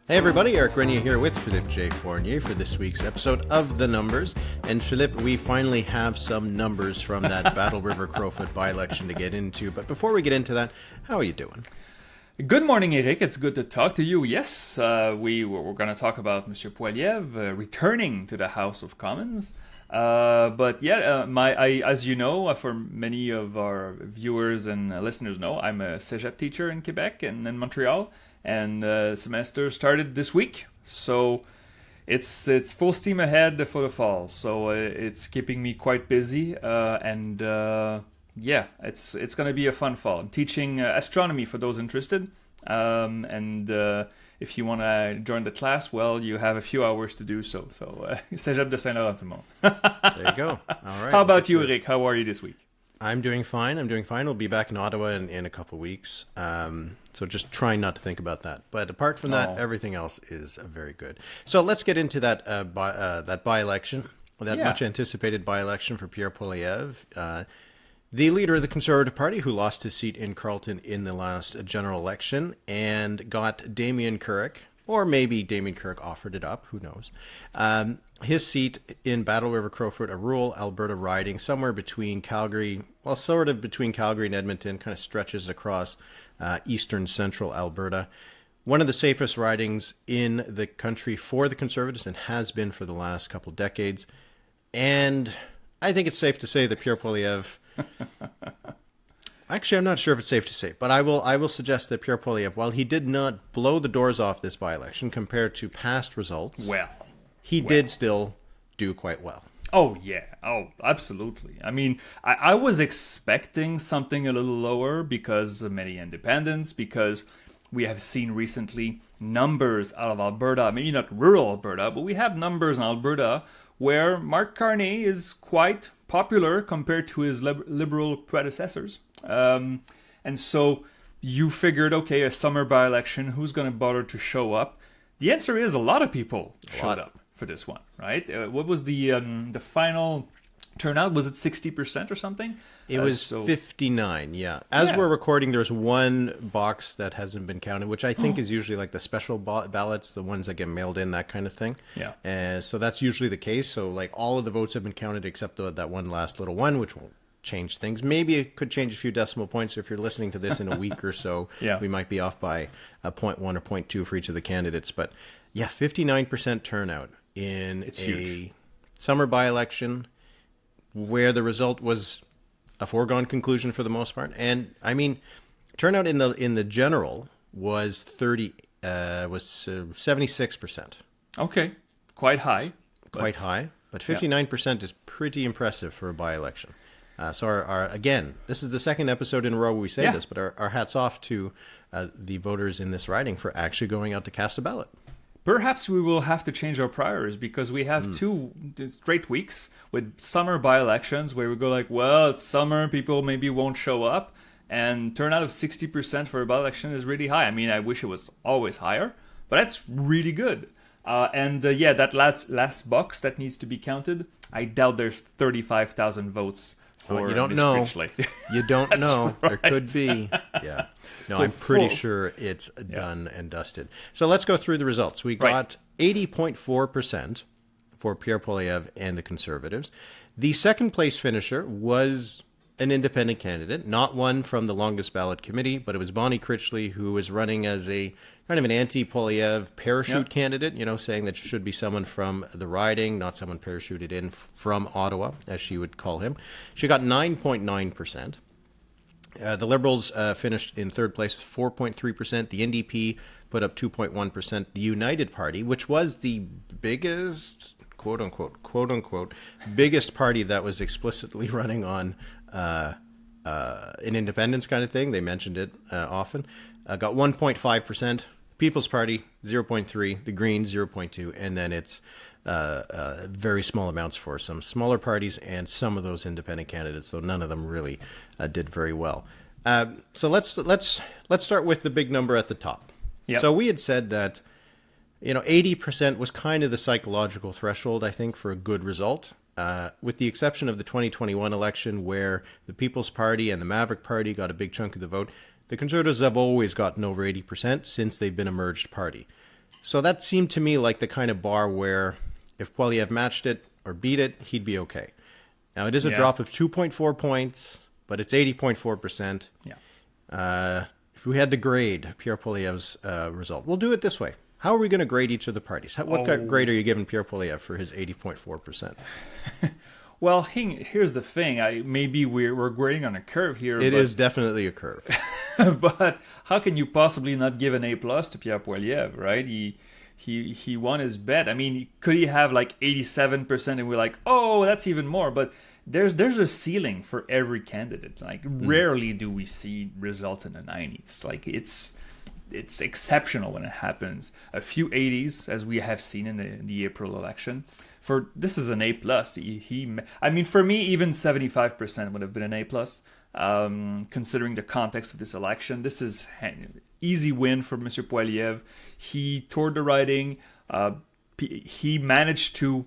Hey everybody, Eric Grenier here with Philippe J. Fournier for this week's episode of The Numbers. And Philippe, we finally have some numbers from that Battle River Crowfoot by-election to get into. But before we get into that, how are you doing? Good morning, Eric. It's good to talk to you. Yes, we're going to talk about Monsieur Poilievre returning to the House of Commons. As you know, for many of our viewers and listeners know, I'm a cégep teacher in Quebec and in Montreal. And semester started this week, so it's full steam ahead for the fall. So it's keeping me quite busy, it's going to be a fun fall. I'm teaching astronomy for those interested, if you want to join the class, well, you have a few hours to do so. So Cégep de Saint-Laurent tout le monde. There you go. All right. How about you, Eric? How are you this week? I'm doing fine. We'll be back in Ottawa in a couple of weeks. So just trying not to think about that. But apart from that, everything else is very good. So let's get into that by-election, much anticipated by-election for Pierre Poilievre, the leader of the Conservative Party, who lost his seat in Carleton in the last general election and got Damien Carrick, or maybe Damien Carrick offered it up, who knows, his seat in Battle River Crowfoot, a rural Alberta riding somewhere between Calgary, between Calgary and Edmonton, kind of stretches across eastern central Alberta. One of the safest ridings in the country for the Conservatives and has been for the last couple of decades. And I think it's safe to say that Pierre Poilievre... Actually, I'm not sure if it's safe to say, but I will suggest that Pierre Poilievre, while he did not blow the doors off this by-election compared to past results, he did still do quite well. Oh, yeah. Oh, absolutely. I mean, I was expecting something a little lower because of many independents, because we have seen recently numbers out of Alberta, maybe not rural Alberta, but we have numbers in Alberta where Mark Carney is quite popular compared to his liberal predecessors. And so you figured, okay, a summer by-election, who's going to bother to show up? The answer is a lot of people showed up for this one, right? What was the final turnout? Was it 60% or something? It was 59, yeah. We're recording, there's one box that hasn't been counted, which I think is usually like the special ballots, the ones that get mailed in, that kind of thing. Yeah. So that's usually the case. So like all of the votes have been counted except that one last little one, which will change things. Maybe it could change a few decimal points. So if you're listening to this in a week or so, we might be off by a 0.1 or 0.2 for each of the candidates. But yeah, 59% turnout in huge. Summer by-election where the result was a foregone conclusion for the most part. And I mean, turnout in the general was 76%. Okay, quite high. But 59% is pretty impressive for a by-election. So our again, this is the second episode in a row we say this, but our hats off to the voters in this riding for actually going out to cast a ballot. Perhaps we will have to change our priors because we have 2 straight weeks with summer by-elections where we go like, well, it's summer, people maybe won't show up, and turnout of 60% for a by-election is really high. I mean, I wish it was always higher, but that's really good. That last box that needs to be counted, I doubt there's 35,000 votes. You don't know. You don't know. Right. There could be. Yeah. No, So I'm pretty sure it's done and dusted. So let's go through the results. We got 80.4% for Pierre Poilievre and the Conservatives. The second place finisher was an independent candidate, not one from the longest ballot committee, but it was Bonnie Critchley, who was running as a kind of an anti-Poilievre parachute candidate, saying that should be someone from the riding, not someone parachuted in from Ottawa, as she would call him. She got 9.9%. The Liberals finished in third place with 4.3%. The NDP put up 2.1%. The United Party, which was the biggest, quote unquote, biggest party that was explicitly running on an independence kind of thing. They mentioned it often. Got 1.5%. People's Party, 0.3%. The Greens, 0.2%. And then it's very small amounts for some smaller parties and some of those independent candidates, though none of them really did very well. So let's start with the big number at the top. Yep. So we had said that 80% was kind of the psychological threshold, I think, for a good result. With the exception of the 2021 election where the People's Party and the Maverick Party got a big chunk of the vote, the Conservatives have always gotten over 80% since they've been a merged party. So that seemed to me like the kind of bar where if Poilievre matched it or beat it, he'd be okay. Now, it is a drop of 2.4 points, but it's 80.4%. Yeah. If we had to grade Pierre Poilievre's result, we'll do it this way. How are we going to grade each of the parties? What grade are you giving Pierre Poilievre for his 80.4%? Well, here's the thing. Maybe we're grading on a curve here. It is definitely a curve. But how can you possibly not give an A+ to Pierre Poilievre, right? He won his bet. I mean, could he have like 87% and we're like, oh, that's even more? But there's a ceiling for every candidate. Like, rarely do we see results in the 90s. Like, it's exceptional when it happens. A few 80s, as we have seen in the April election. This is an A+. I mean, for me, even 75% would have been an A+. Considering the context of this election, this is an easy win for Monsieur Poilievre. He toured the riding. He managed to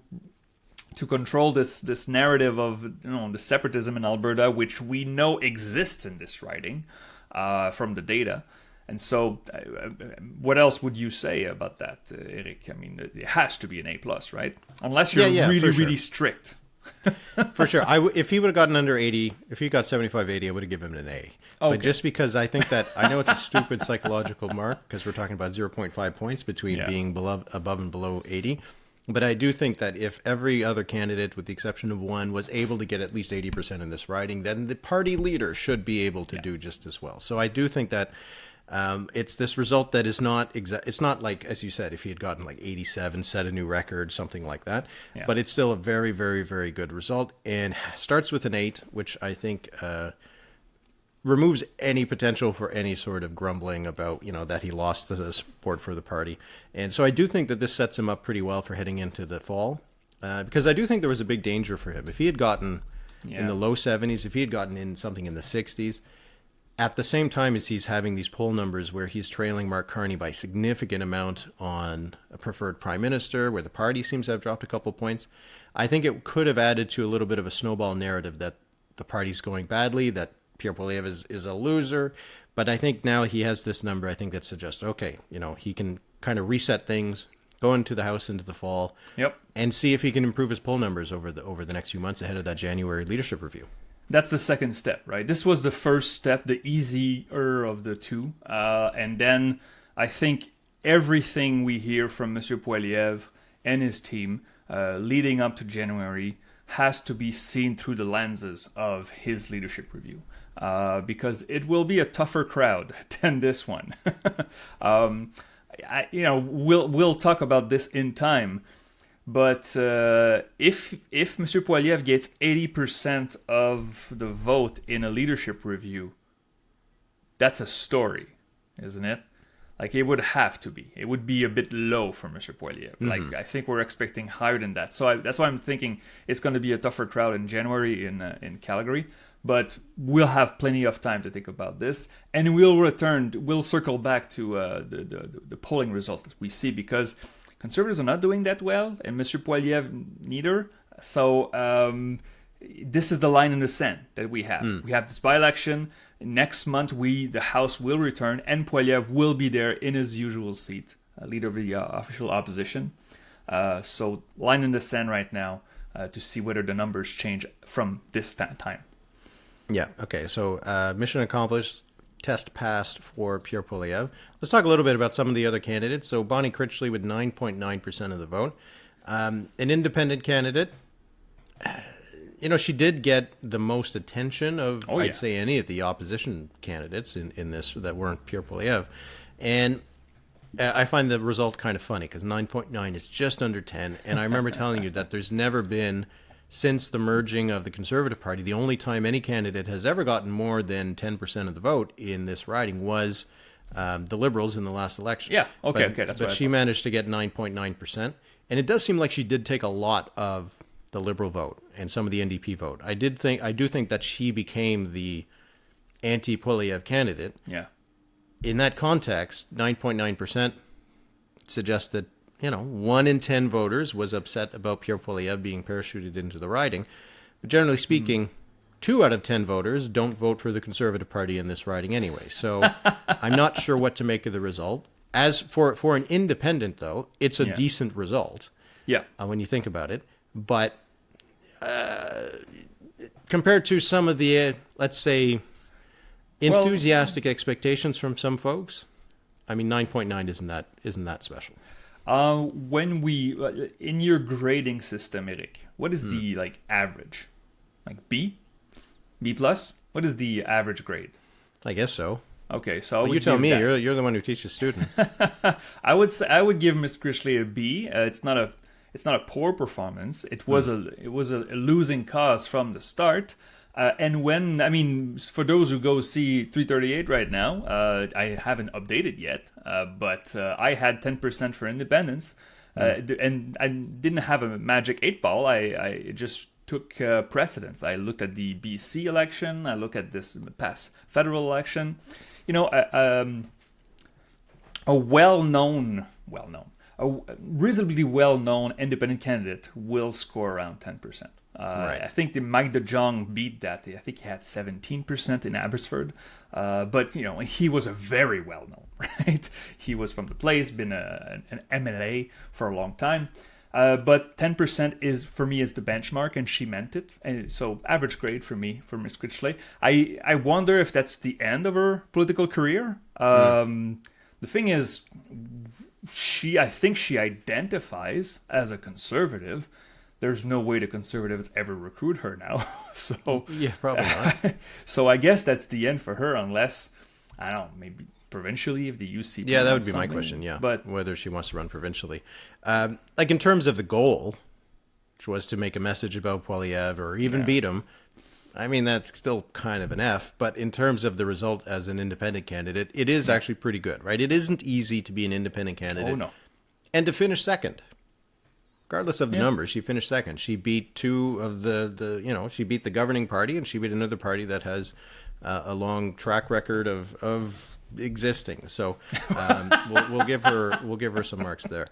control this narrative of the separatism in Alberta, which we know exists in this riding from the data. And so, what else would you say about that, Eric? I mean, it has to be an A+, right? Unless you're really strict. For sure. If he would have gotten under 80, if he got 75, 80, I would have given him an A. Okay. But just because I think that, I know it's a stupid psychological mark, because we're talking about 0.5 points between being above and below 80. But I do think that if every other candidate, with the exception of one, was able to get at least 80% in this riding, then the party leader should be able to do just as well. So I do think that it's this result that is not it's not like, as you said, if he had gotten like 87, set a new record, something like that. Yeah. But it's still a very, very, very good result, and starts with an 8, which I think removes any potential for any sort of grumbling about, that he lost the support for the party. And so I do think that this sets him up pretty well for heading into the fall, because I do think there was a big danger for him. If he had gotten in the low 70s, if he had gotten in something in the 60s, at the same time as he's having these poll numbers where he's trailing Mark Carney by a significant amount on a preferred prime minister, where the party seems to have dropped a couple points, I think it could have added to a little bit of a snowball narrative that the party's going badly, that Pierre Poilievre is a loser. But I think now he has this number, I think, that suggests, okay, he can kind of reset things, go into the House into the fall, and see if he can improve his poll numbers over the next few months ahead of that January leadership review. That's the second step, right? This was the first step, the easier of the two. And then I think everything we hear from Monsieur Poilievre and his team leading up to January has to be seen through the lenses of his leadership review. Because it will be a tougher crowd than this one. We'll talk about this in time. But if Monsieur Poilievre gets 80% of the vote in a leadership review, that's a story, isn't it? Like, it would have to be. It would be a bit low for Monsieur Poilievre. Mm-hmm. Like, I think we're expecting higher than that. So that's why I'm thinking it's going to be a tougher crowd in January in Calgary. But we'll have plenty of time to think about this, and we'll circle back to the polling results that we see, because Conservatives are not doing that well, and Monsieur Poilievre neither. So this is the line in the sand that we have. We have this by-election. Next month, the House will return, and Poilievre will be there in his usual seat, leader of the official opposition. So line in the sand right now to see whether the numbers change from this time. Yeah, okay. So mission accomplished. Test passed for Pierre Poilievre. Let's talk a little bit about some of the other candidates. So Bonnie Critchley with 9.9% of the vote. An independent candidate. She did get the most attention of, I'd say, any of the opposition candidates in this that weren't Pierre Poilievre. And I find the result kind of funny, because 9.9 is just under 10. And I remember telling you that there's never been, since the merging of the Conservative Party, the only time any candidate has ever gotten more than 10% of the vote in this riding was the Liberals in the last election. Yeah, okay, that's but she managed to get 9.9%. And it does seem like she did take a lot of the Liberal vote and some of the NDP vote. I do think that she became the anti-Poilievre candidate. Yeah. In that context, 9.9% suggests that 1 in 10 voters was upset about Pierre Poilievre being parachuted into the riding. But generally speaking, 2 out of 10 voters don't vote for the Conservative Party in this riding anyway. So I'm not sure what to make of the result. As for an independent, though, it's a Yeah. decent result Yeah. when you think about it. But compared to some of the, let's say, enthusiastic expectations from some folks, I mean, 9.9 isn't that special. When we in your grading system, Eric, what is the like average? Like B plus? What is the average grade? I guess so. Okay, so Well, you tell me. You're the one who teaches students. I would give Miss Critchley a B. It's not a poor performance. It was a losing cause from the start. And when, I mean, for those who go see 338 right now, I haven't updated yet, but I had 10% for independence, and I didn't have a magic 8-ball. I just took precedence. I looked at the BC election. I looked at this past federal election. You know, a reasonably well-known independent candidate will score around 10%. Right. I think the Mike de Jong beat that. I think he had 17% in Abbotsford. But, you know, he was a very well-known, right? He was from the place, been an MLA for a long time. But 10% is, for me, is the benchmark, and she meant it. And so average grade for me, for Miss Critchley. I wonder if that's the end of her political career. The thing is, I think she identifies as a conservative. There's no way the conservatives ever recruit her now. So Yeah, probably not. so I guess that's the end for her, unless, I don't know, maybe provincially if the UCP. Yeah, that would be my something. question, yeah. But whether she wants to run provincially. Like in terms of the goal, which was to make a message about Poilievre or even beat him, I mean, that's still kind of an F. But in terms of the result as an independent candidate, it is actually pretty good, right? It isn't easy to be an independent candidate. oh no. And to finish second. Regardless of the numbers, she finished second. She beat two of she beat the governing party, and she beat another party that has a long track record of existing. So we'll give her some marks there.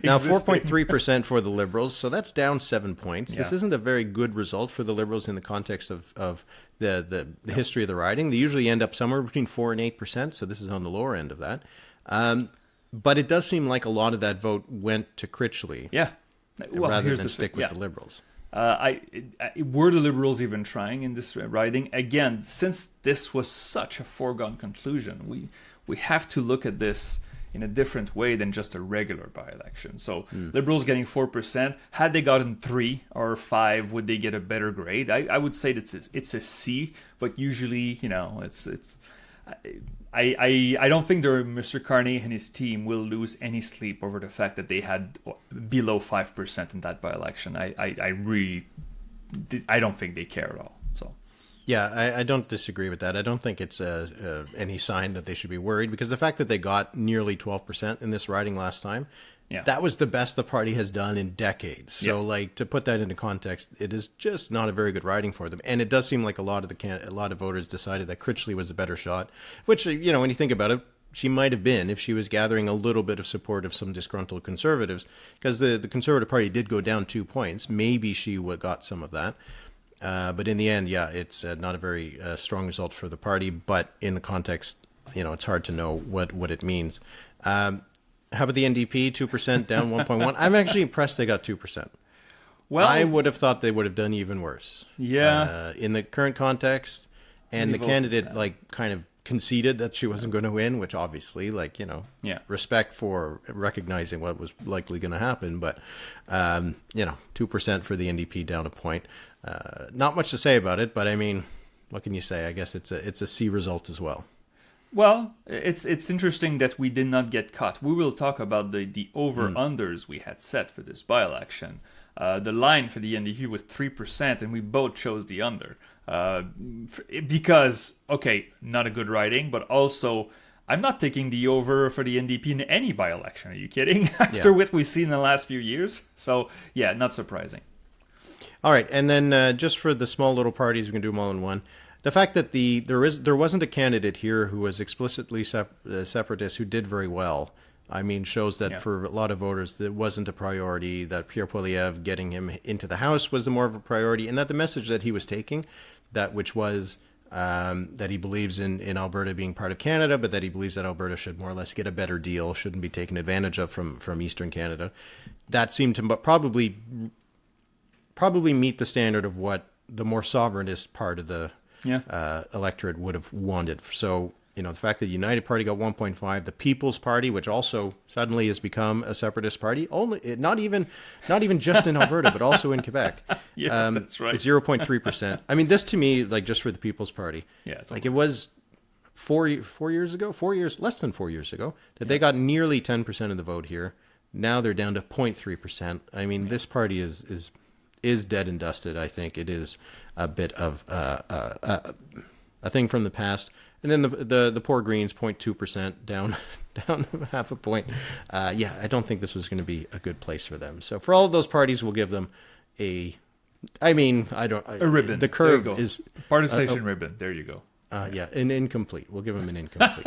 Now 4.3% for the Liberals, so that's down 7 points. This isn't a very good result for the Liberals in the context of the history of the riding. They usually end up somewhere between 4 and 8%, so this is on the lower end of that. But it does seem like a lot of that vote went to Critchley. Yeah. Well, rather than stick with the Liberals. Were the Liberals even trying in this riding? Again, since this was such a foregone conclusion, we have to look at this in a different way than just a regular by-election. So Liberals getting 4%. Had they gotten 3 or 5, would they get a better grade? I would say that it's a C, but usually, you know, it's. I don't think Mr. Carney and his team will lose any sleep over the fact that they had below 5% in that by-election. I don't think they care at all. So, yeah, I don't disagree with that. I don't think it's any sign that they should be worried, because the fact that they got nearly 12% in this riding last time, that was the best the party has done in decades. So, like, to put that into context, it is just not a very good riding for them. And it does seem like a lot of voters decided that Critchley was a better shot, which, you know, when you think about it, she might have been if she was gathering a little bit of support of some disgruntled conservatives, because the Conservative Party did go down 2 points. Maybe she got some of that. But in the end, it's not a very strong result for the party. But in the context, you know, it's hard to know what it means. How about the NDP? 2% down 1.1. I'm actually impressed they got 2%. Well, I would have thought they would have done even worse. Yeah. In the current context, and the candidate kind of conceded that she wasn't going to win, which obviously, respect for recognizing what was likely going to happen. But 2% for the NDP, down a point. Not much to say about it, but I mean, what can you say? I guess it's a C result as well. Well, it's interesting that we did not get caught. We will talk about the over-unders we had set for this by-election. The line for the NDP was 3%, and we both chose the under. Because, okay, not a good riding, but also I'm not taking the over for the NDP in any by-election. Are you kidding? After what we've seen in the last few years. So, yeah, not surprising. All right, and then just for the small little parties, we can do them all in one. The fact that there wasn't a candidate here who was explicitly separatist who did very well, I mean, shows that for a lot of voters, that wasn't a priority, that Pierre Poilievre getting him into the House was more of a priority, and that the message that he was taking, which was that he believes in Alberta being part of Canada, but that he believes that Alberta should more or less get a better deal, shouldn't be taken advantage of from Eastern Canada. That seemed to probably meet the standard of what the more sovereignist part of the electorate would have wanted. So, the fact that the United Party got 1.5, the People's Party, which also suddenly has become a separatist party, not even just in Alberta, but also in Quebec. That's right. 0.3%. I mean, this to me, like just for the People's Party, like it was less than 4 years ago, that they got nearly 10% of the vote here. Now they're down to 0.3%. I mean, this party is dead and dusted. I think it is a bit of a thing from the past. And then the poor Greens, 0.2%, down half a point. I don't think this was going to be a good place for them. So for all of those parties, we'll give them a ribbon. The curve is participation ribbon. There you go. An incomplete. We'll give them an incomplete.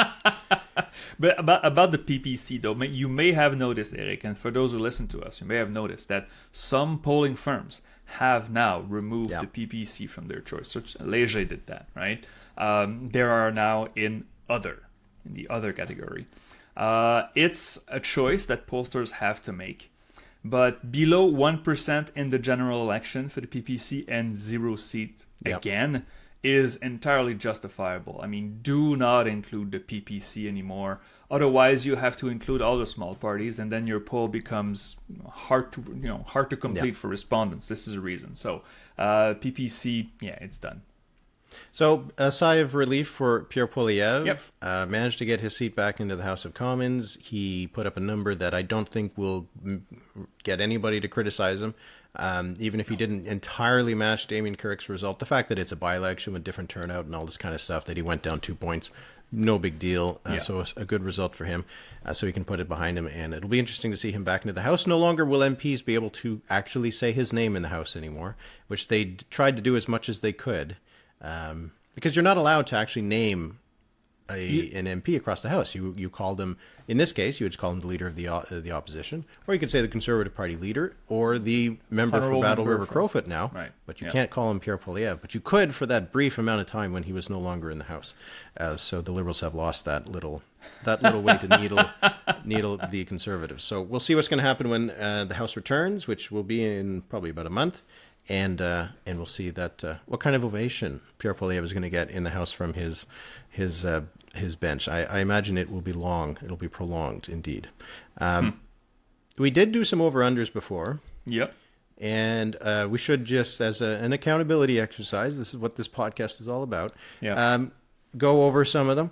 But about the PPC, though, you may have noticed, Eric, and for those who listen to us, you may have noticed that some polling firms have now removed the PPC from their choice. So Léger did that, right? There are now in the other category. It's a choice that pollsters have to make. But below 1% in the general election for the PPC and 0 seat again is entirely justifiable. I mean, do not include the PPC anymore. Otherwise, you have to include all the small parties, and then your poll becomes hard to complete for respondents. This is a reason. So, PPC, it's done. So, a sigh of relief for Pierre Poilievre. Managed to get his seat back into the House of Commons. He put up a number that I don't think will get anybody to criticize him. Even if he didn't entirely match Damien Kirk's result, the fact that it's a by-election with different turnout and all this kind of stuff, that he went down 2 points, no big deal. So a good result for him. So he can put it behind him, and it'll be interesting to see him back into the House. No longer will MPs be able to actually say his name in the House anymore, which they tried to do as much as they could. Because you're not allowed to actually name an MP across the House. You call them, in this case, you would call him the leader of the opposition, or you could say the Conservative Party leader, or the member for Battle River Crowfoot now. Right. But you can't call him Pierre Poilievre. But you could for that brief amount of time when he was no longer in the House. So the Liberals have lost that little way to needle the Conservatives. So we'll see what's going to happen when the House returns, which will be in probably about a month. And we'll see that what kind of ovation Pierre Poilievre is going to get in the House from his bench. I imagine it will be long. It'll be prolonged, indeed. We did do some over-unders before. Yep. And we should just, as an accountability exercise, this is what this podcast is all about, go over some of them.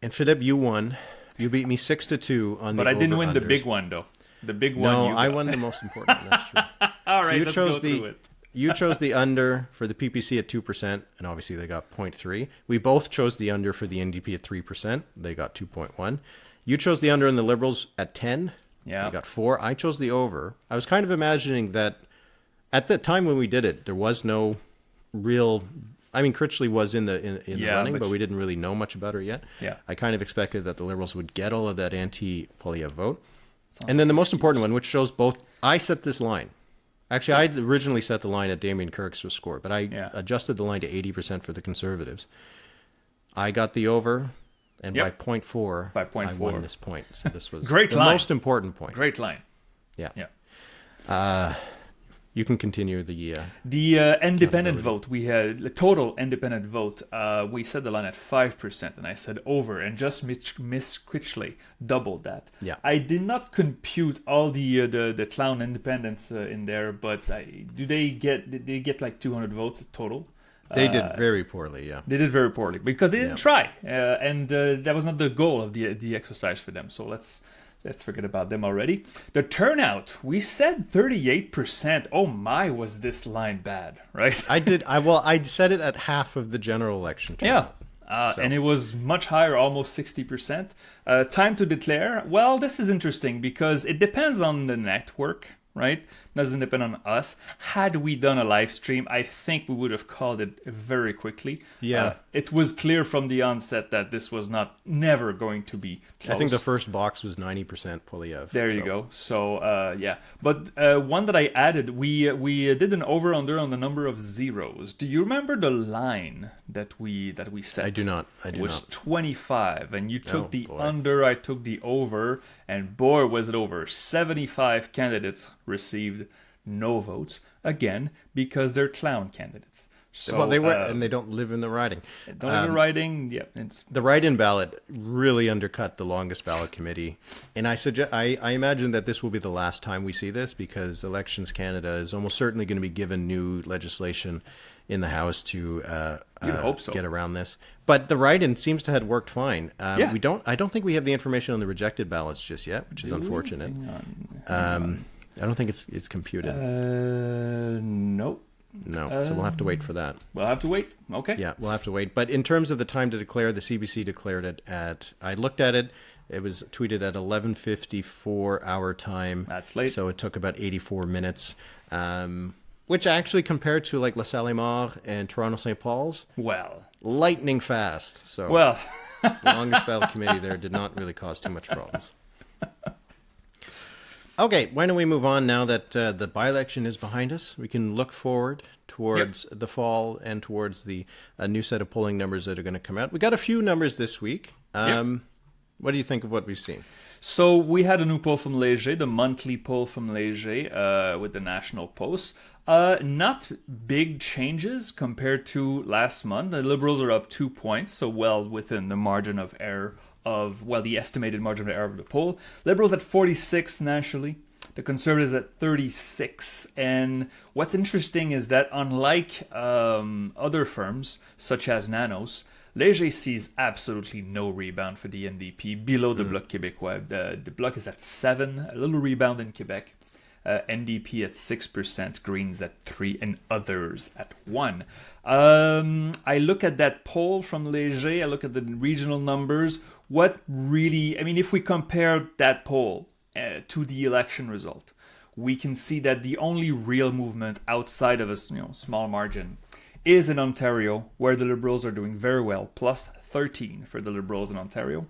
And Philippe, you won. You beat me 6-2 on the over-unders. But I didn't win the big one, though. The big one. No, I won the most important. That's true. All right, let's go through it. You chose the under for the PPC at 2%, and obviously they got 0.3. We both chose the under for the NDP at 3%. They got 2.1. You chose the under in the Liberals at 10. Yeah. They got 4. I chose the over. I was kind of imagining that at the time when we did it, there was no real... I mean, Critchley was in the running, but we didn't really know much about her yet. Yeah. I kind of expected that the Liberals would get all of that anti-Poilievre vote. And then the most important one, which shows both... I set this line. Actually, I originally set the line at Damien Kirk's score, but I adjusted the line to 80% for the Conservatives. I got the over, and by 0.4, I won this point. So this was the most important point. Great line. Yeah. You can continue the independent vote. We had the total independent vote. We set the line at 5%, and I said over, and just Miss Critchley doubled that. Yeah. I did not compute all the clown independents in there, but did they get like 200 votes total? They did very poorly. Yeah. They did very poorly because they didn't try, and that was not the goal of the exercise for them. So let's forget about them already. The turnout, we said 38%. Oh my, was this line bad, right? I said it at half of the general election turnout. And it was much higher, almost 60%. Time to declare. Well, this is interesting because it depends on the network. right? Doesn't depend on us. Had we done a live stream, I think we would have called it very quickly. Yeah. It was clear from the onset that this was never going to be close. I think the first box was 90% Poilievre. There you go. So, yeah. But one that I added, we did an over-under on the number of zeros. Do you remember the line that we set? I do not. It was 25, and you took the boy. under, I took the over, and boy, was it over. 75 candidates received no votes, again, because they're clown candidates. So, Well, they were, and they don't live in the riding. don't have the writing, yeah. It's The write-in ballot really undercut the longest ballot committee, and I imagine that this will be the last time we see this, because Elections Canada is almost certainly going to be given new legislation in the House to hope so. get around this. But the write-in seems to have worked fine. Yeah. I don't think we have the information on the rejected ballots just yet, which is unfortunate. I don't think it's computed. Nope. No, so we'll have to wait for that. We'll have to wait. Okay. Yeah, we'll have to wait. But in terms of the time to declare, the CBC declared it at, I looked at it, it was tweeted at 11:54 our time. That's late. So it took about 84 minutes, which actually compared to like La Salle et Mort and Toronto St. Paul's, Well. lightning fast. So Well. the longest ballot committee there did not really cause too much problems. Okay, why don't we move on now that the by-election is behind us? We can look forward towards the fall and towards the new set of polling numbers that are going to come out. We got a few numbers this week. What do you think of what we've seen? So we had a new poll from Léger, the monthly poll from Léger with the National Post. Not big changes compared to last month. The Liberals are up 2 points, so well within the margin of error the estimated margin of error of the poll. Liberals at 46 nationally, the Conservatives at 36. And what's interesting is that unlike other firms, such as Nanos, Léger sees absolutely no rebound for the NDP below the Bloc Québécois. The Bloc is at 7, a little rebound in Quebec. NDP at 6%, Greens at 3%, and others at 1%. I look at that poll from Léger, I look at the regional numbers. What really, I mean, if we compare that poll to the election result, we can see that the only real movement outside of a small margin is in Ontario, where the Liberals are doing very well, plus 13 for the Liberals in Ontario.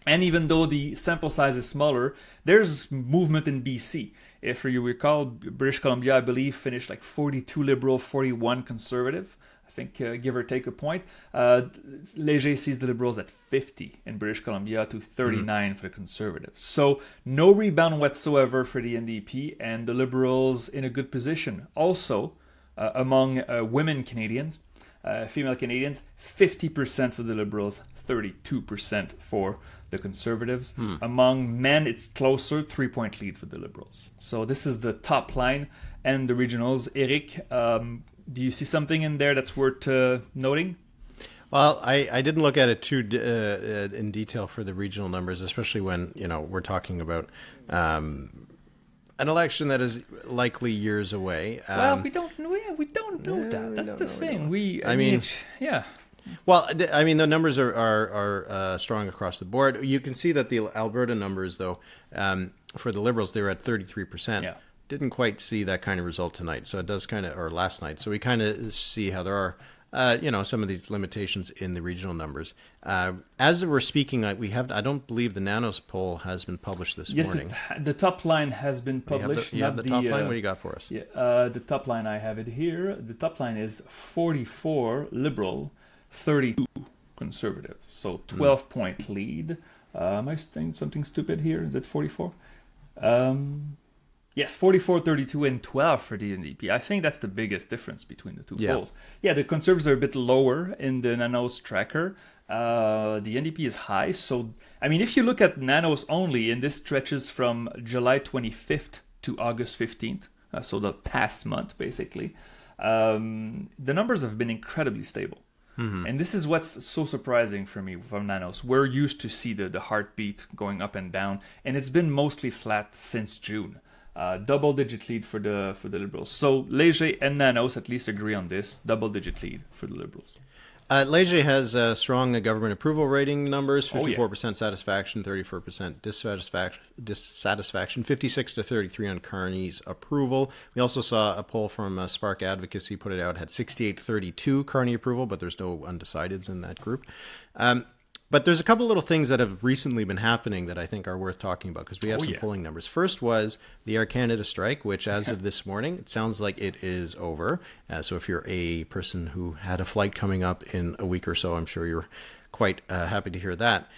And even though the sample size is smaller, there's movement in BC. If you recall, British Columbia, I believe, finished like 42 Liberal, 41 Conservative. I think, give or take a point. Léger sees the Liberals at 50 in British Columbia to 39 for the Conservatives. So no rebound whatsoever for the NDP, and the Liberals in a good position. Also, among women Canadians, female Canadians, 50% for the Liberals, 32% for the Conservatives. Among men, it's closer, 3-point lead for the Liberals. So this is the top line and the regionals. Eric, do you see something in there that's worth noting? Well, I didn't look at it too in detail for the regional numbers, especially when we're talking about an election that is likely years away. Well, we don't know that. That's the thing. I mean, yeah. Well, I mean, the numbers are strong across the board. You can see that the Alberta numbers, though, for the Liberals, they're at 33%. Yeah. Didn't quite see that kind of result tonight. So it does or last night. So we kind of see how there are, some of these limitations in the regional numbers. As we're speaking, I don't believe the Nanos poll has been published this morning. Yes, the top line has been published. You have the top line? What do you got for us? Yeah, the top line, I have it here. The top line is 44 Liberal, 32 Conservative. So 12-point lead. Am I saying something stupid here? Is it 44? Yes, 44, 32, and 12 for the NDP. I think that's the biggest difference between the two polls. Yeah, the Conservatives are a bit lower in the Nanos tracker. The NDP is high. So, I mean, if you look at Nanos only, and this stretches from July 25th to August 15th, so the past month, basically, the numbers have been incredibly stable. And this is what's so surprising for me from Nanos. We're used to see the heartbeat going up and down, and it's been mostly flat since June. Double-digit lead for the Liberals. So Léger and Nanos at least agree on this. Double-digit lead for the Liberals. Leger has strong government approval rating numbers: 54% Oh, satisfaction, 34% dissatisfaction, 56 to 33 on Carney's approval. We also saw a poll from Spark Advocacy put it out, had 68-32 Carney approval, but there's no undecideds in that group. But there's a couple little things that have recently been happening that I think are worth talking about because we have some polling numbers. First was the Air Canada strike, which as of this morning, it sounds like it is over. So if you're a person who had a flight coming up in a week or so, I'm sure you're quite happy to hear that.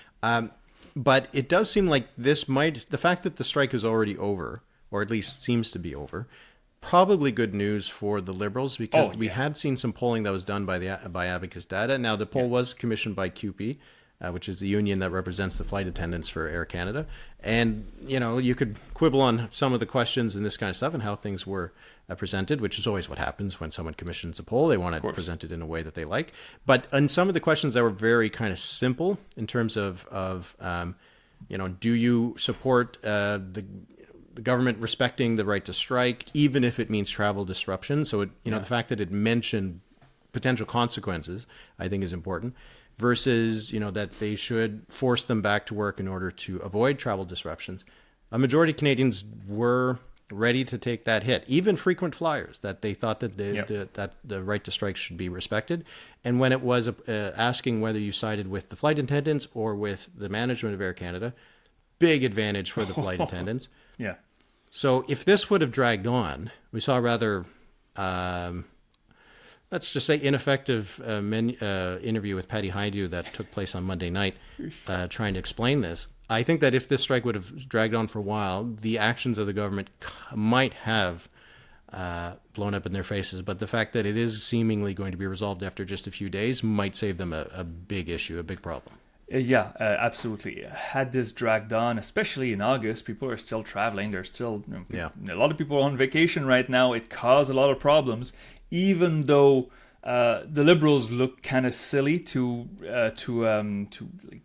But it does seem like the fact that the strike is already over, or at least seems to be over, probably good news for the Liberals because we had seen some polling that was done by Abacus Data. Now, the poll was commissioned by CUPE, which is the union that represents the flight attendants for Air Canada. And, you could quibble on some of the questions and this kind of stuff and how things were presented, which is always what happens when someone commissions a poll. They want to present it in a way that they like. But on some of the questions that were very kind of simple in terms of do you support the government respecting the right to strike, even if it means travel disruption? So, the fact that it mentioned potential consequences, I think is important. Versus, that they should force them back to work in order to avoid travel disruptions. A majority of Canadians were ready to take that hit, even frequent flyers, that they thought that that the right to strike should be respected. And when it was asking whether you sided with the flight attendants or with the management of Air Canada, big advantage for the flight attendants. Yeah. So if this would have dragged on, we saw a rather let's just say ineffective interview with Patty Haidu that took place on Monday night trying to explain this. I think that if this strike would have dragged on for a while, the actions of the government might have blown up in their faces. But the fact that it is seemingly going to be resolved after just a few days might save them a big issue, a big problem. Absolutely. Had this dragged on, especially in August, people are still traveling. There's still a lot of people on vacation right now. It caused a lot of problems, even though the Liberals look kind of silly to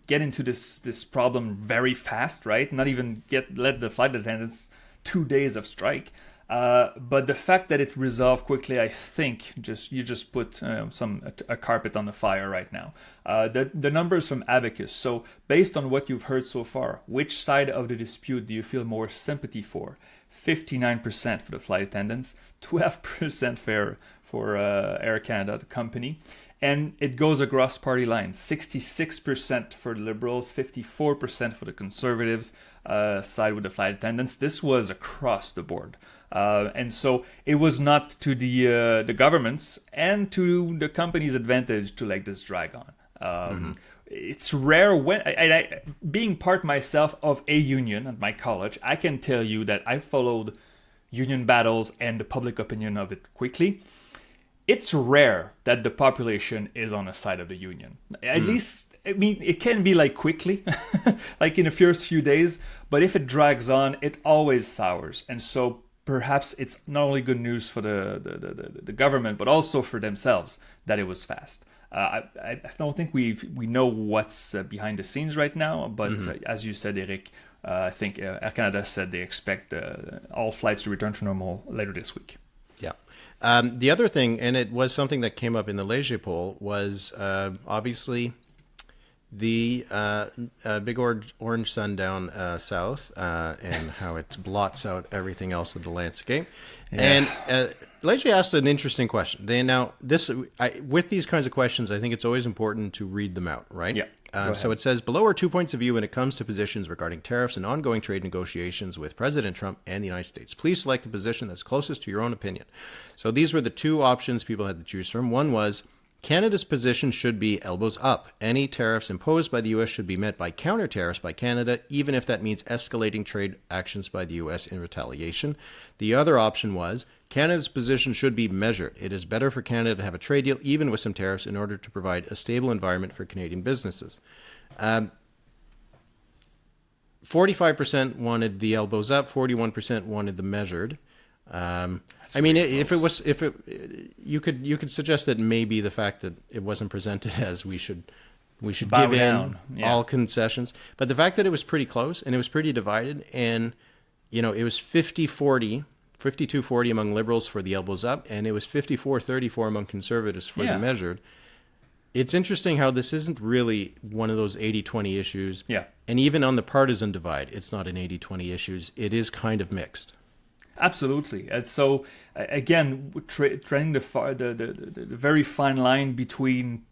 get into this problem very fast, right? Not even let the flight attendants 2 days of strike. But the fact that it resolved quickly, I think, you just put a carpet on the fire right now. The numbers from Abacus. So based on what you've heard so far, which side of the dispute do you feel more sympathy for? 59% for the flight attendants, 12% for Air Canada, the company. And it goes across party lines. 66% for the Liberals, 54% for the Conservatives, side with the flight attendants. This was across the board. And so it was not to the government's and to the company's advantage to let this drag on. It's rare when I being part myself of a union at my college, I can tell you that I followed union battles and the public opinion of it quickly. It's rare that the population is on the side of the union. At least, I mean, it can be like quickly, like in the first few days, but if it drags on, it always sours. And so perhaps it's not only good news for the government, but also for themselves that it was fast. I don't think we know what's behind the scenes right now, but as you said, Eric, I think Air Canada said they expect all flights to return to normal later this week. Yeah. The other thing, and it was something that came up in the Leger poll, was obviously the big orange sun down south and how it blots out everything else of the landscape. Yeah. And Leger asked an interesting question. With these kinds of questions, I think it's always important to read them out, right? Yeah. So it says, below are 2 points of view when it comes to positions regarding tariffs and ongoing trade negotiations with President Trump and the United States. Please select the position that's closest to your own opinion. So these were the two options people had to choose from. One was, Canada's position should be elbows up. Any tariffs imposed by the U.S. should be met by counter tariffs by Canada, even if that means escalating trade actions by the U.S. in retaliation. The other option was, Canada's position should be measured. It is better for Canada to have a trade deal, even with some tariffs, in order to provide a stable environment for Canadian businesses. 45% wanted the elbows up, 41% wanted the measured. I mean, you could suggest that maybe the fact that it wasn't presented as we should give in all concessions, but the fact that it was pretty close and it was pretty divided, and it was 50-40, 52-40 among Liberals for the elbows up, and it was 54-34 among Conservatives for the measured. It's interesting how this isn't really one of those 80-20 issues. Yeah. And even on the partisan divide, it's not an 80-20 issues. It is kind of mixed. Absolutely. And so, again, treading the very fine line between,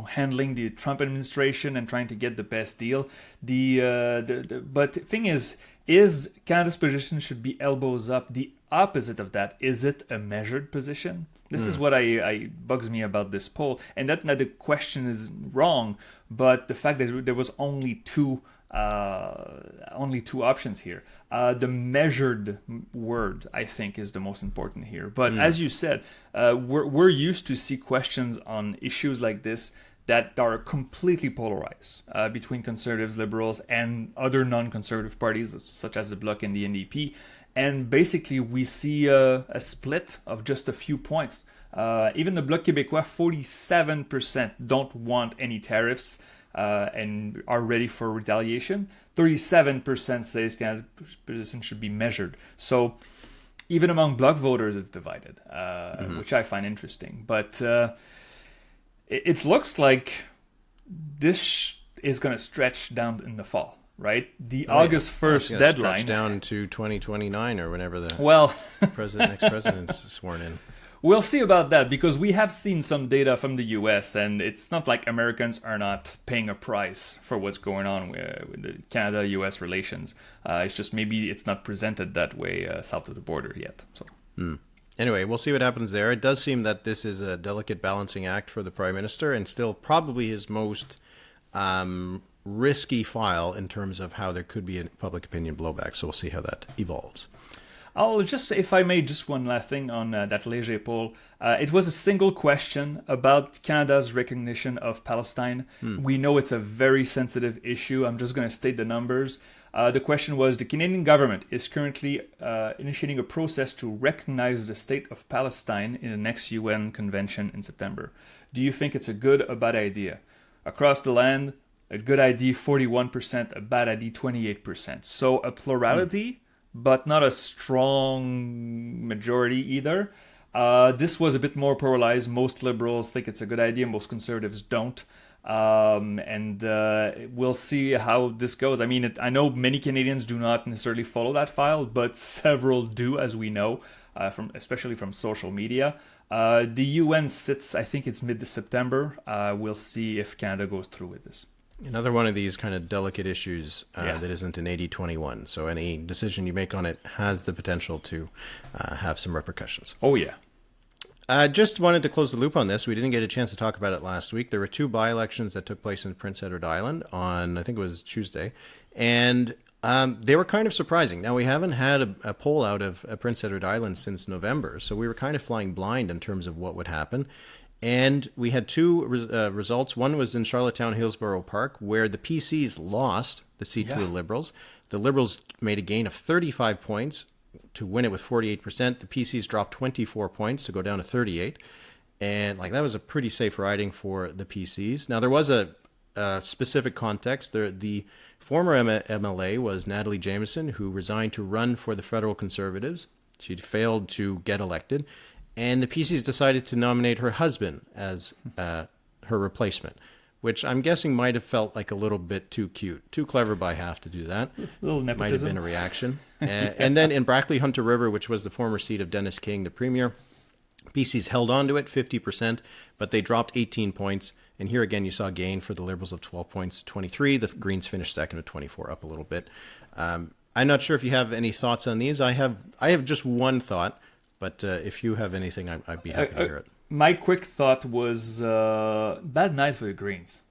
handling the Trump administration and trying to get the best deal. But the thing is Canada's position should be elbows up. The opposite of that, is it a measured position? This is what I bugs me about this poll, and that the question is wrong, but the fact that there was only two options here. The measured word, I think, is the most important here. But as you said, we're used to see questions on issues like this that are completely polarized between conservatives, liberals, and other non-conservative parties, such as the Bloc and the NDP. And basically, we see a split of just a few points. Even the Bloc Québécois, 47% don't want any tariffs and are ready for retaliation. 37% says Canada's position should be measured. So even among Bloc voters, it's divided, which I find interesting. But it looks like this is going to stretch down in the fall. Right, the August 1st deadline stretch down to 2029 or whenever the next president's sworn in. We'll see about that, because we have seen some data from the U.S. and it's not like Americans are not paying a price for what's going on with the Canada-U.S. relations. It's just maybe it's not presented that way south of the border yet. So. Anyway, we'll see what happens there. It does seem that this is a delicate balancing act for the Prime Minister, and still probably his most risky file in terms of how there could be a public opinion blowback. So we'll see how that evolves. I'll just say, if I may, just one last thing on that Léger poll. It was a single question about Canada's recognition of Palestine. We know it's a very sensitive issue. I'm just going to state the numbers. The question was, the Canadian government is currently initiating a process to recognize the state of Palestine in the next UN convention in September. Do you think it's a good or bad idea? Across the land, a good idea 41%, a bad idea 28%. So a plurality, but not a strong majority either. This was a bit more polarized. Most liberals think it's a good idea, most conservatives don't. And we'll see how this goes. I mean, I know many Canadians do not necessarily follow that file, but several do, as we know, especially from social media. The UN sits, I think it's mid-September. We'll see if Canada goes through with this. Another one of these kind of delicate issues that isn't an 80-21. So any decision you make on it has the potential to have some repercussions. Oh, yeah. Just wanted to close the loop on this. We didn't get a chance to talk about it last week. There were two by-elections that took place in Prince Edward Island on, I think it was Tuesday. And they were kind of surprising. Now, we haven't had a poll out of Prince Edward Island since November. So we were kind of flying blind in terms of what would happen. And we had two results. One was in Charlottetown Hillsborough Park, where the PCs lost the seat to the Liberals. The Liberals made a gain of 35 points to win it with 48%. The PCs dropped 24 points to go down to 38. And that was a pretty safe riding for the PCs. Now, there was a specific context. The former MLA was Natalie Jameson, who resigned to run for the federal Conservatives. She'd failed to get elected. And the PCs decided to nominate her husband as her replacement, which I'm guessing might have felt like a little bit too cute. Too clever by half to do that. A little nepotism. Might have been a reaction. And then in Brackley Hunter River, which was the former seat of Dennis King, the premier, PCs held on to it, 50%, but they dropped 18 points. And here again, you saw a gain for the Liberals of 12 points to 23. The Greens finished second at 24, up a little bit. I'm not sure if you have any thoughts on these. I have just one thought. But if you have anything, I'd be happy to hear it. My quick thought was bad night for the Greens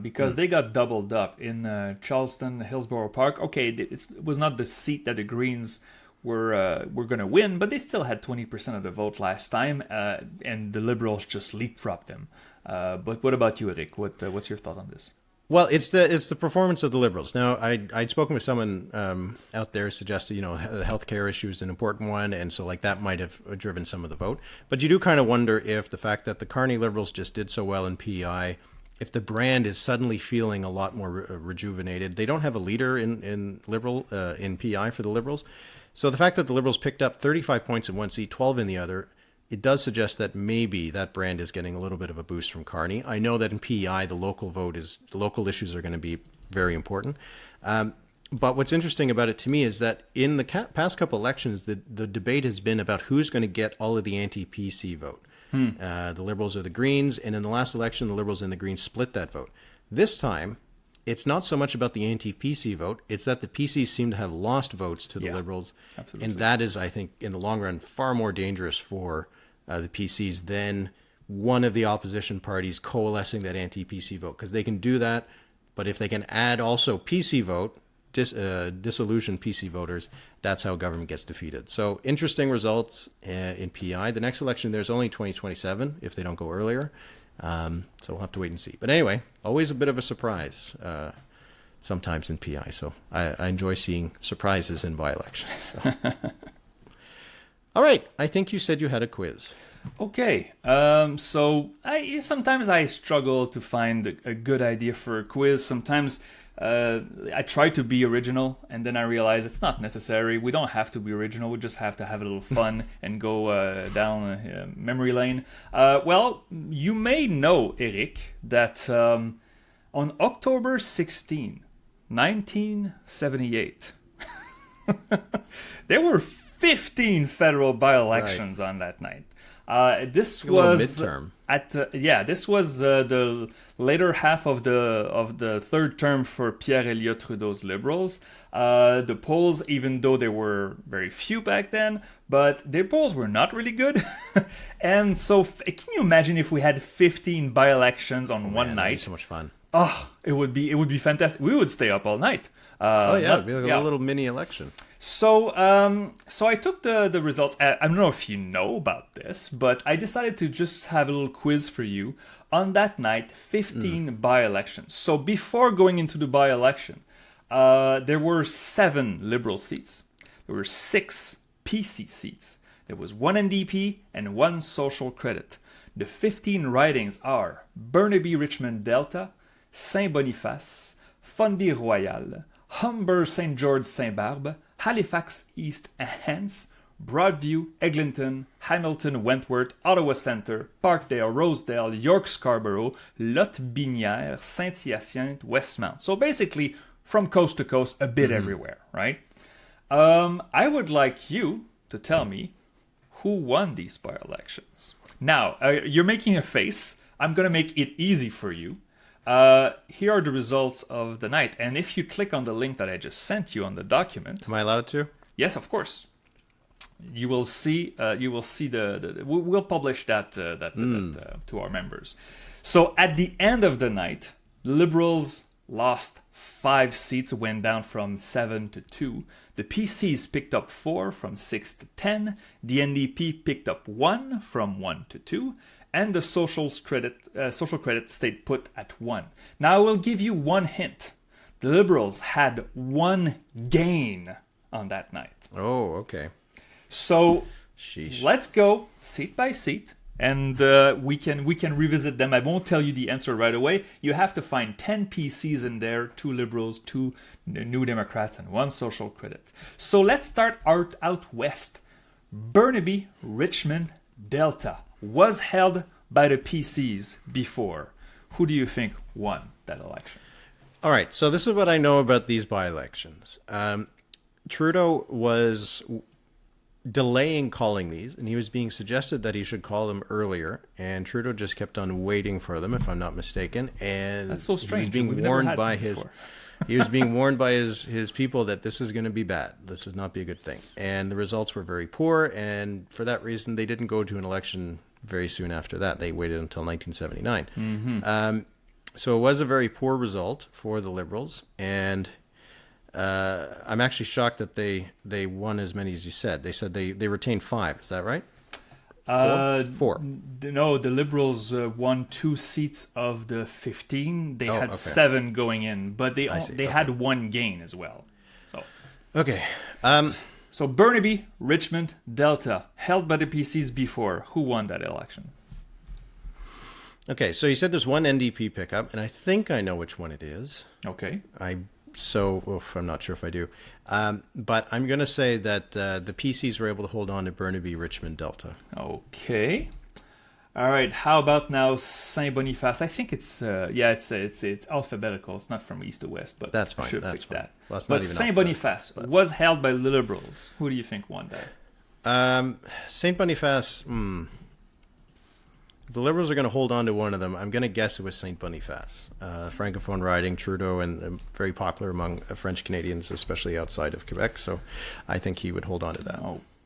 because they got doubled up in Charleston, Hillsborough Park. Okay, it was not the seat that the Greens were going to win, but they still had 20% of the vote last time, and the Liberals just leapfrogged them. But what about you, Eric? What's your thought on this? Well, it's the performance of the Liberals. Now, I'd spoken with someone out there suggested, the healthcare issue is an important one, and so that might have driven some of the vote. But you do kind of wonder if the fact that the Carney Liberals just did so well in PEI, if the brand is suddenly feeling a lot more rejuvenated. They don't have a leader in PEI for the Liberals. So the fact that the Liberals picked up 35 points in one seat, 12 in the other, it does suggest that maybe that brand is getting a little bit of a boost from Carney. I know that in PEI, the local issues are going to be very important. But what's interesting about it to me is that in the past couple elections, the debate has been about who's going to get all of the anti-PC vote. The Liberals or the Greens, and in the last election, the Liberals and the Greens split that vote. This time, it's not so much about the anti-PC vote, it's that the PCs seem to have lost votes to the Liberals. Absolutely. And that is, I think, in the long run, far more dangerous for the PCs than one of the opposition parties coalescing that anti-PC vote, because they can do that. But if they can add also PC vote, disillusioned PC voters, that's how government gets defeated. So interesting results in PEI. The next election, there's only 2027 if they don't go earlier. So we'll have to wait and see. But anyway, always a bit of a surprise sometimes in PEI. So I enjoy seeing surprises in by-elections. So. All right. I think you said you had a quiz. Okay, so sometimes I struggle to find a good idea for a quiz. Sometimes I try to be original, and then I realize it's not necessary. We don't have to be original. We just have to have a little fun and go down memory lane. Well, you may know, Eric, that on October 16, 1978, there were 15 federal by-elections on that night. This was midterm. This was the later half of the third term for Pierre Trudeau's Liberals. The polls, even though there were very few back then, but their polls were not really good. And so, can you imagine if we had 15 by-elections on one night? That'd be so much fun. Oh, it would be fantastic. We would stay up all night. It'd be like a little mini election. So I took the results. I don't know if you know about this, but I decided to just have a little quiz for you on that night. 15 by-elections. So before going into the by-election, there were 7 Liberal seats. There were 6 PC seats. There was 1 NDP and 1 Social Credit. The 15 ridings are Burnaby Richmond Delta, Saint-Boniface, Fundy Royal, Humber St. George St. Barbe, Halifax East Hants, Broadview, Eglinton, Hamilton, Wentworth, Ottawa Centre, Parkdale, Rosedale, York Scarborough, Lotte-Binière, Saint-Hyacinthe, Westmount. So basically, from coast to coast, a bit everywhere, right? I would like you to tell me who won these by-elections. Now, you're making a face. I'm going to make it easy for you. Here are the results of the night. And if you click on the link that I just sent you on the document... Am I allowed to? Yes, of course. You will see. We'll publish that to our members. So at the end of the night, the Liberals lost 5 seats, went down from 7 to 2. The PCs picked up 4 from 6 to 10. The NDP picked up 1 from 1 to 2. And the social credit stayed put at 1. Now I will give you one hint. The Liberals had 1 gain on that night. Oh, okay. So Sheesh. Let's go seat by seat, and we can revisit them. I won't tell you the answer right away. You have to find 10 PCs in there, 2 Liberals, 2 New Democrats, and 1 Social Credit. So let's start out west. Burnaby Richmond Delta was held by the PCs before. Who do you think won that election? All right, so this is what I know about these by-elections. Trudeau was delaying calling these, and he was being suggested that he should call them earlier, and Trudeau just kept on waiting for them, if I'm not mistaken. And that's so strange. He was being warned by his people that this is going to be bad. This would not be a good thing. And the results were very poor, and for that reason, they didn't go to an election very soon after that. They waited until 1979. Mm-hmm. So it was a very poor result for the Liberals, and I'm actually shocked that they won as many as you said. They said they retained 5. Is that right? 4? No, the Liberals won 2 seats of the 15. They had 7 going in, but they had 1 gain as well. So okay. So Burnaby, Richmond, Delta, held by the PCs before. Who won that election? Okay, so you said there's 1 NDP pickup, and I think I know which one it is. Okay. I I'm not sure if I do. But I'm going to say that the PCs were able to hold on to Burnaby, Richmond, Delta. Okay. All right. How about now Saint Boniface? I think it's it's alphabetical. It's not from east to west, but That's fine. I should That's fix fine. that. Well, it's but not even Saint Boniface was held by Liberals. Who do you think won that? Saint Boniface. The Liberals are going to hold on to one of them. I'm going to guess it was Saint Boniface. Francophone riding, Trudeau, and very popular among French Canadians, especially outside of Quebec. So I think he would hold on to that.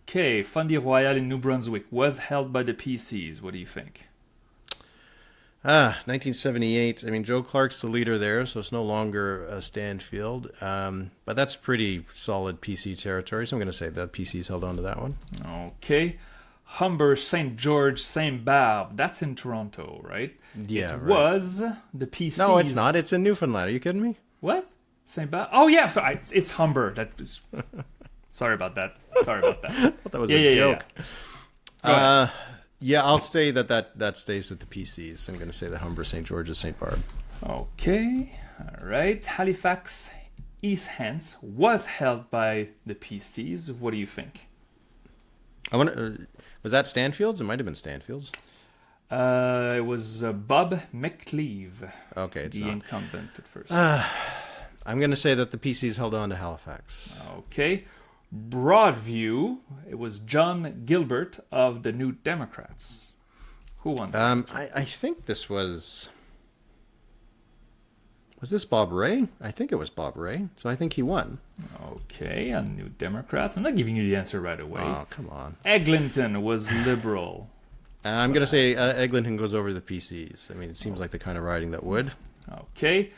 Okay, Fundy Royal in New Brunswick was held by the PCs. What do you think? 1978. I mean, Joe Clark's the leader there, so it's no longer Stanfield. But that's pretty solid PC territory, so I'm going to say that PCs held on to that one. Okay. Humber, St. George, St. Barbe. That's in Toronto, right? Yeah, it right. was the PCs. No, it's not. It's in Newfoundland. Are you kidding me? What? St. Barbe? Oh, yeah. Sorry, it's Humber. That is... Sorry about that. I thought that was a joke. Yeah, I'll say that stays with the PCs. I'm going to say that Humber, St. George's, St. Barbe. Okay. All right. Halifax, East Hants was held by the PCs. What do you think? I want was that Stanfield's? It might have been Stanfield's. It was Bob McLeave. Okay, it's the not. incumbent at first. I'm going to say that the PCs held on to Halifax. Okay. Broadview, it was John Gilbert of the New Democrats. Who won that? I think this was this Bob Ray? I think it was Bob Ray, so I think he won. Okay, on New Democrats. I'm not giving you the answer right away. Oh, come on. Eglinton was Liberal. I'm going to say Eglinton goes over the PCs. I mean, it seems like the kind of riding that would. Okay.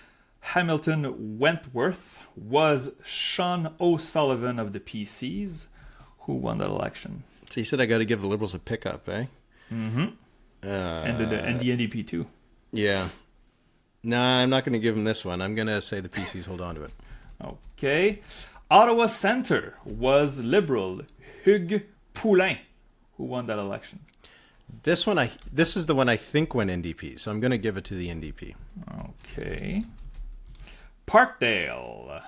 Hamilton Wentworth was Sean O'Sullivan of the PCs. Who won that election? So you said I got to give the Liberals a pickup, eh? Mm-hmm. And the NDP too. Yeah. Nah, I'm not going to give them this one. I'm going to say the PCs hold on to it. Okay. Ottawa Centre was Liberal Hugues Poulin. Who won that election? This is the one I think went NDP, so I'm going to give it to the NDP. Okay. Parkdale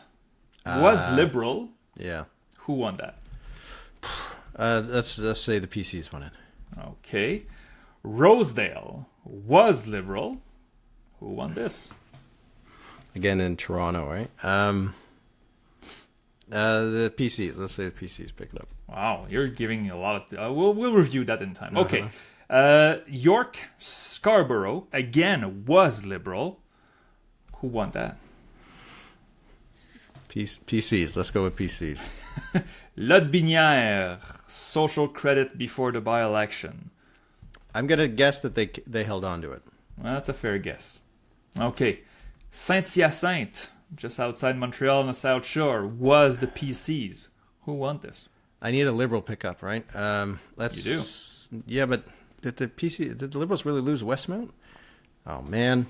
was Liberal. Yeah. Who won that? Let's say the PCs won it. Okay. Rosedale was Liberal. Who won this? Again in Toronto, right? The PCs. Let's say the PCs pick it up. Wow, you're giving a lot of... we'll review that in time. Okay. York Scarborough, again, was Liberal. Who won that? PCs. Let's go with PCs. Lotbinière, social credit before the by-election. I'm going to guess that they held on to it. Well, that's a fair guess. Okay. Saint-Hyacinthe, just outside Montreal on the South Shore, was the PCs. Who won this? I need a Liberal pickup, right? You do. Yeah, but did the Liberals really lose Westmount? Oh man,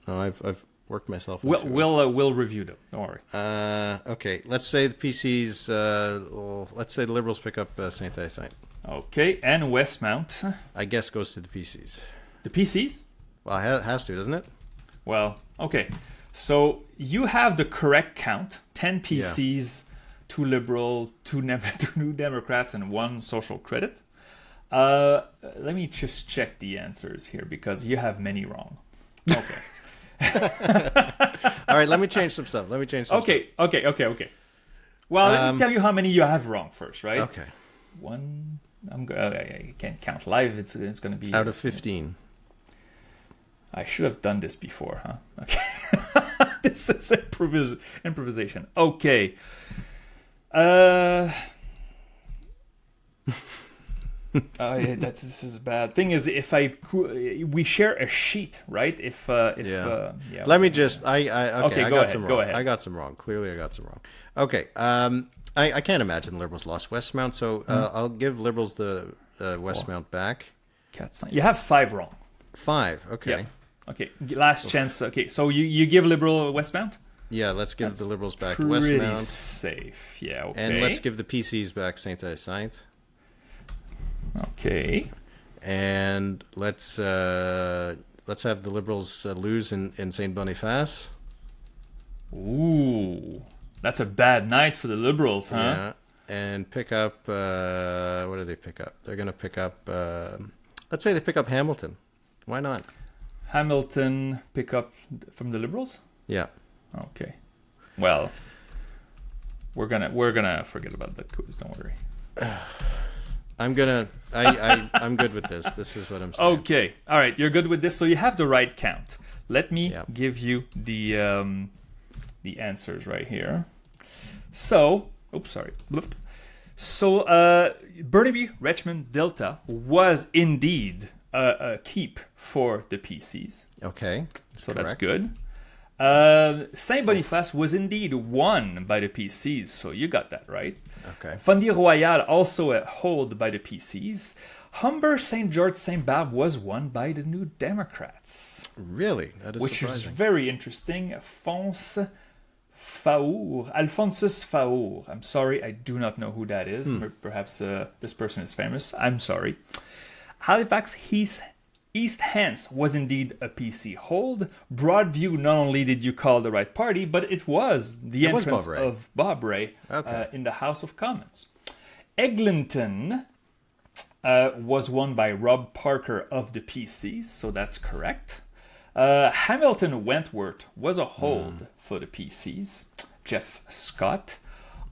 no, I've worked myself. We'll review them. Don't worry. Okay, let's say the PCs. Let's say the Liberals pick up Saint-Hyacinthe. Okay, and Westmount. I guess goes to the PCs. The PCs? Well, it has to, doesn't it? Well, okay. So you have the correct count: 10 PCs, 2 Liberal, 2 New Democrats, and 1 social credit. Let me just check the answers here because you have many wrong. Okay. All right, let me change some stuff. Okay. Well, let me tell you how many you have wrong first, right? Okay. 1. I can't count live. It's going to be out of 15. I should have done this before, huh? Okay. This is improvisation. Okay. This is bad. Thing is, if we share a sheet, right? Let me just. Okay. I got some wrong. Go ahead. I got some wrong. Clearly, I got some wrong. Okay. I can't imagine Liberals lost Westmount, so I'll give Liberals the Westmount back. You have 5 wrong. 5. Okay. Yeah. Okay. Last chance. Okay. So you give Liberal Westmount? Yeah. Let's give the Liberals back pretty Westmount. Safe. Yeah. Okay. And let's give the PCs back Saint-Hyacinthe. Okay. And let's have the Liberals lose in Saint Boniface. Ooh. That's a bad night for the Liberals, huh? Yeah. And pick up, what do they pick up? They're going to pick up, let's say they pick up Hamilton. Why not? Hamilton pick up from the Liberals? Yeah. Okay. Well, we're gonna forget about that quiz. Don't worry. I'm good with this. This is what I'm saying. Okay. All right. You're good with this. So you have the right count. Let me Yep. give you the answers right here. So, oops, sorry. Bloop. So, Burnaby Richmond Delta was indeed a keep for the PCs. Okay. So correct. that's good. Saint Boniface was indeed won by the PCs, so you got that right. Okay. Fundy Royal also held by the PCs. Humber, St. George, St. Barbe was won by the New Democrats. Really? That is Which surprising. is very interesting. Alphonsus Faour. I'm sorry, I do not know who that is. Perhaps this person is famous. I'm sorry. Halifax East Hants was indeed a PC hold. Broadview, not only did you call the right party, but it was the entrance of Bob Ray in the House of Commons. Eglinton was won by Rob Parker of the PCs, so that's correct. Hamilton Wentworth was a hold for the PCs. Jeff Scott.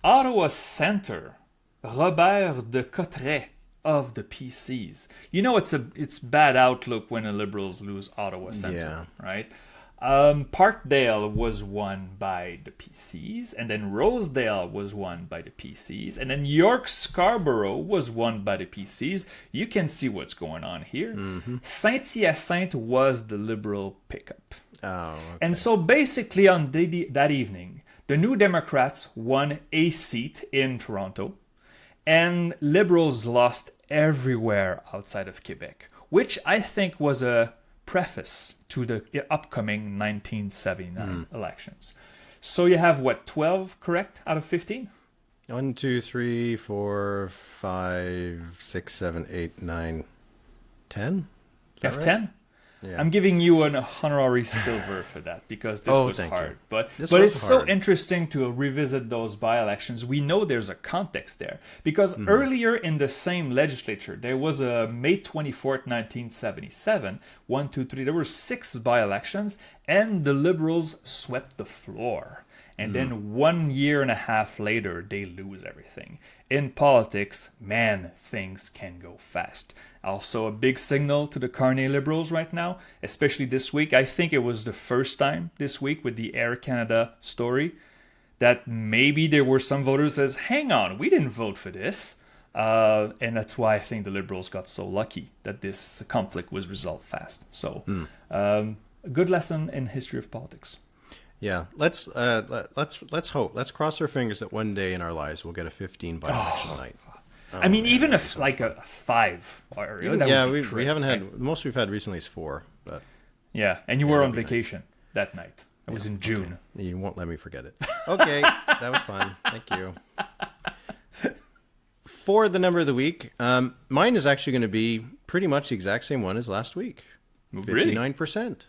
Ottawa Centre, Robert de Cotteret of the PCs. You know it's bad outlook when the Liberals lose Ottawa Centre, right? Parkdale was won by the PCs, and then Rosedale was won by the PCs, and then York Scarborough was won by the PCs. You can see what's going on here. Saint-Hyacinthe was the Liberal pickup. Oh, okay. And so basically on that evening, the New Democrats won a seat in Toronto, and Liberals lost everywhere outside of Quebec, which I think was a preface to the upcoming 1979 elections. So you have, 12 correct out of 15? 1, 2, 3, 4, 5, 6, 7, 8, 9, 10? F10? Right? Yeah. I'm giving you an honorary silver for that because this was hard. You. But this it's hard. so interesting to revisit those by-elections. We know there's a context there because earlier in the same legislature, there was a May 24th, 1977, 1, 2, 3, there were 6 by-elections and the Liberals swept the floor. And then 1 year and a half later, they lose everything. In politics, man, things can go fast. Also, a big signal to the Carney Liberals right now, especially this week. I think it was the first time this week with the Air Canada story that maybe there were some voters that says, hang on, we didn't vote for this. And that's why I think the Liberals got so lucky that this conflict was resolved fast. So, a good lesson in history of politics. Yeah, let's hope. Let's cross our fingers that one day in our lives we'll get a 15 by-election night. I mean, even if like a 5 or we haven't had. The most we've had recently is 4, but yeah, and you were on vacation that night. It was in June. Okay. You won't let me forget it. Okay, that was fun. Thank you. For the number of the week, mine is actually going to be pretty much the exact same one as last week. 59%.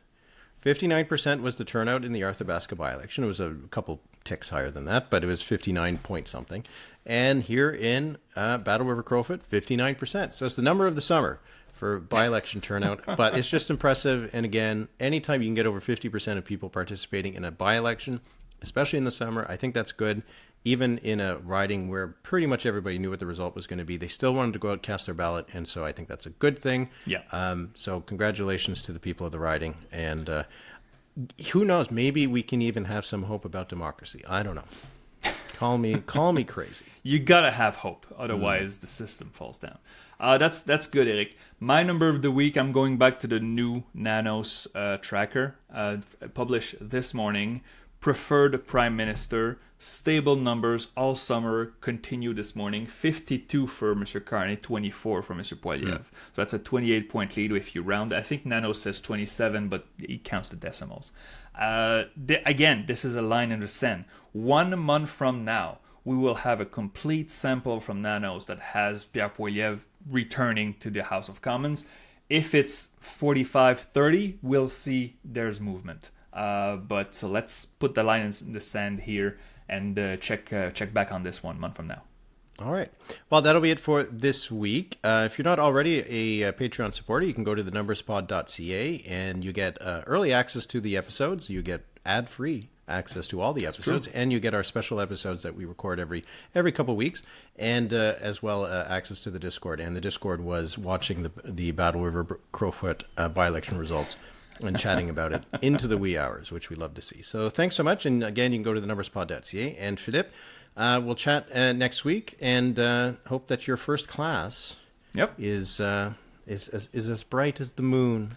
59% was the turnout in the Arthabaska by-election. It was a couple ticks higher than that, but it was 59 point something. And here in Battle River Crowfoot, 59%. So it's the number of the summer for by-election turnout. But it's just impressive. And again, anytime you can get over 50% of people participating in a by-election, especially in the summer, I think that's good. Even in a riding where pretty much everybody knew what the result was going to be, they still wanted to go out and cast their ballot, and so I think that's a good thing. Yeah. So congratulations to the people of the riding, and who knows? Maybe we can even have some hope about democracy. I don't know. Call me crazy. You gotta have hope, otherwise the system falls down. That's good, Eric. My number of the week, I'm going back to the new Nanos tracker, published this morning. Preferred Prime Minister, stable numbers all summer, continue this morning. 52 for Mr. Carney, 24 for Mr. Poilievre. So that's a 28-point lead if you round. I think Nano says 27, but he counts the decimals. Again, this is a line in the sand. 1 month from now, we will have a complete sample from Nanos that has Pierre Poilievre returning to the House of Commons. If it's 45-30, we'll see there's movement. But so let's put the line in the sand here and check back on this 1 month from now. All right. Well, that'll be it for this week. If you're not already a Patreon supporter, you can go to thenumberspod.ca and you get early access to the episodes. You get ad-free access to all the episodes, and you get our special episodes that we record every couple of weeks, and as well access to the Discord. And the Discord was watching the Battle River Crowfoot by-election results and chatting about it into the wee hours, which we love to see. So thanks so much. And again, you can go to thenumberspod.ca. And Philippe, we'll chat next week, and hope that your first class is as bright as the moon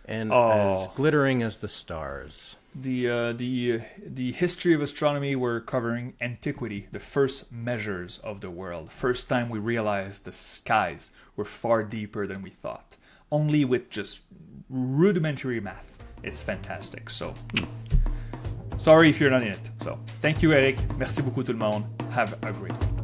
and as glittering as the stars. The history of astronomy, we're covering antiquity, the first measures of the world. First time we realized the skies were far deeper than we thought. Only with just rudimentary math. It's fantastic. So, sorry if you're not in it. So, thank you, Eric. Merci beaucoup tout le monde. Have a great week.